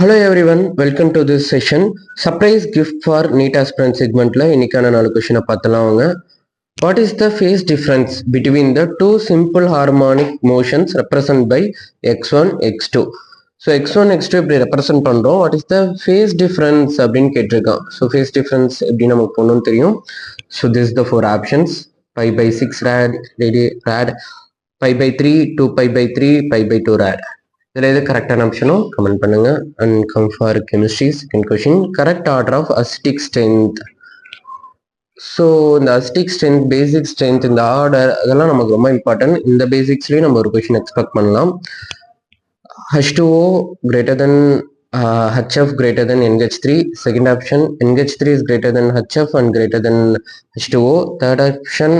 Hello everyone, welcome to this session. Surprise gift for NEET aspirant segment la இன்னைக்கான 4 question பார்த்தலாம் வாங்க. What is the phase difference between the two simple harmonic motions represented by x1 x2? So x1 x2 இப்படி represent பண்றோம். What is the phase difference அப்படின்னு கேட்டிருக்கான். So phase difference எப்படி நமக்கு போகணும்னு தெரியும். So this is the four options: pi by 6 rad, pi by 3, 2 pi by 3, pi by 2 rad. இதில் எது கரெக்டான ஆப்ஷனோ கமெண்ட் பண்ணுங்க. And come for chemistry second question. Correct order of acidic strength. So இந்த அசிட்டிக் ஸ்ட்ரென்த், பேசிக் ஸ்ட்ரென்த், இந்த order அதெல்லாம் நமக்கு ரொம்ப இம்பார்ட்டன்ட். இந்த பேசிக்ஸ்லேயும் நம்ம ஒரு கொஷின் எக்ஸ்பெக்ட் பண்ணலாம். H2O greater than HF greater than NH3. Second option, NH3 is greater than HF and greater than H2O. Third option,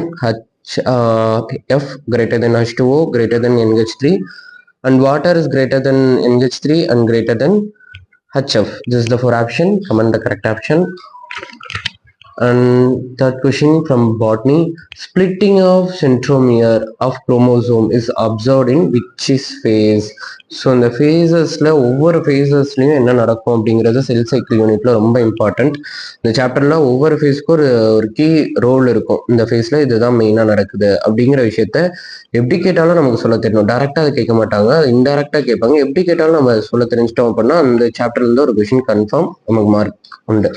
F greater than H2O greater than NH3. And water is greater than NH3 and greater than HF. This is the four option. Comment the correct option. And third question from botany. Splitting of centromere of chromosome is observed in which is phase? So இந்த ஃபேஸஸில் ஒவ்வொரு ஃபேஸஸ்லையும் என்ன நடக்கும் அப்படிங்கிறது cell cycle யூனிட்ல ரொம்ப important. இந்த சாப்டர்ல ஒவ்வொரு ஃபேஸ்க்கும் ஒரு கீ ரோல் இருக்கும். இந்த ஃபேஸில் இதுதான் மெயினாக நடக்குது அப்படிங்கிற விஷயத்த எப்படி கேட்டாலும் நமக்கு சொல்ல தெரியணும். டேரெக்டாக அதை கேட்க மாட்டாங்க, அது இன்டெரக்டாக கேட்பாங்க. எப்படி கேட்டாலும் நம்ம சொல்ல தெரிஞ்சிட்டோம் அப்படின்னா அந்த சாப்டர்லேருந்து ஒரு கொஷின் கன்ஃபார்ம் நமக்கு மார்க் உண்டு.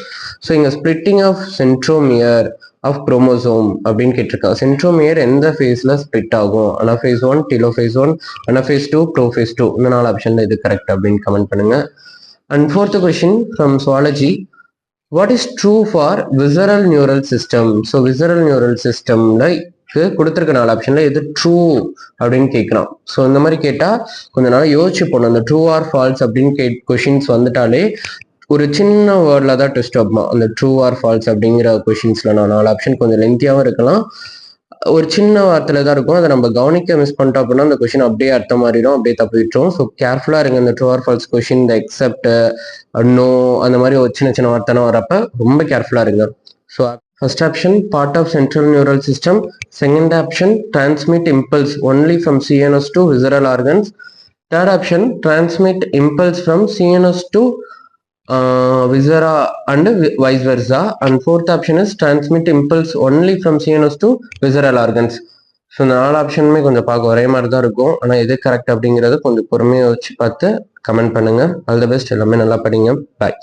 ஸோ இங்கே splitting of centromere of chromosome அப்படின்னு கேட்டிருக்காங்க. சென்ட்ரோமியர் எந்த ஃபேஸ்ல ஸ்பிளிட் ஆகும்? Anaphase 1, telophase 1, anaphase 2, prophase 2. இந்த 4 ஆப்ஷன்ல இது கரெக்ட் அப்படின்னு கமெண்ட் பண்ணுங்க. And fourth question from zoology. What is true for visceral neural system? So visceral neural சிஸ்டம்ல கொடுத்துருக்க 4 ஆப்ஷன்ல எது ட்ரூ அப்படின்னு கேட்கலாம். ஸோ இந்த மாதிரி கேட்டா கொஞ்ச நாள் யோசிச்சு போகணும். அந்த ட்ரூ ஆர் ஃபால்ஸ் அப்படின்னு கொஷின்ஸ் வந்துட்டாலே ஒரு சின்ன வேர்ட்ல தான் டெஸ்ட் ஆகுமா. அந்த ட்ரூ ஆர் ஃபால்ஸ் அப்படிங்கிற கொஷின்ஸ்ல நான் 4 ஆப்ஷன் கொஞ்சம் லென்த்தியாகவும் இருக்கலாம், ஒரு சின்ன வார்த்தையில தான் இருக்கும். அதை நம்ம கவனிக்க மிஸ் பண்ணிட்டோம் அப்படின்னா அந்த கொஷின் அப்படியே அர்த்தம் மாறிடும், அப்படியே தப்பிட்டோம். ஸோ கேர்ஃபுல்லா இருங்க. இந்த ட்ரூ ஆர் ஃபால்ஸ் கொஷின், இந்த எக்ஸப்ட், நோ, அந்த மாதிரி ஒரு சின்ன சின்ன வார்த்தை வரப்ப ரொம்ப கேர்ஃபுல்லா இருங்க. So first option part of central neural system. Second option transmit impulse only from CNS to visceral organs. Third option transmit impulse from CNS to viscera and vice versa. And fourth option is transmit impulse only from CNS to visceral organs. So இந்த 4 ஆப்ஷனுமே கொஞ்சம் பார்க்க ஒரே மாதிரி தான் இருக்கும். ஆனால் எது correct அப்படிங்கிறத கொஞ்சம் பொறுமையாக வச்சு பார்த்து கமெண்ட் பண்ணுங்க. All the best. எல்லாமே நல்லா படிங்க. பாய்.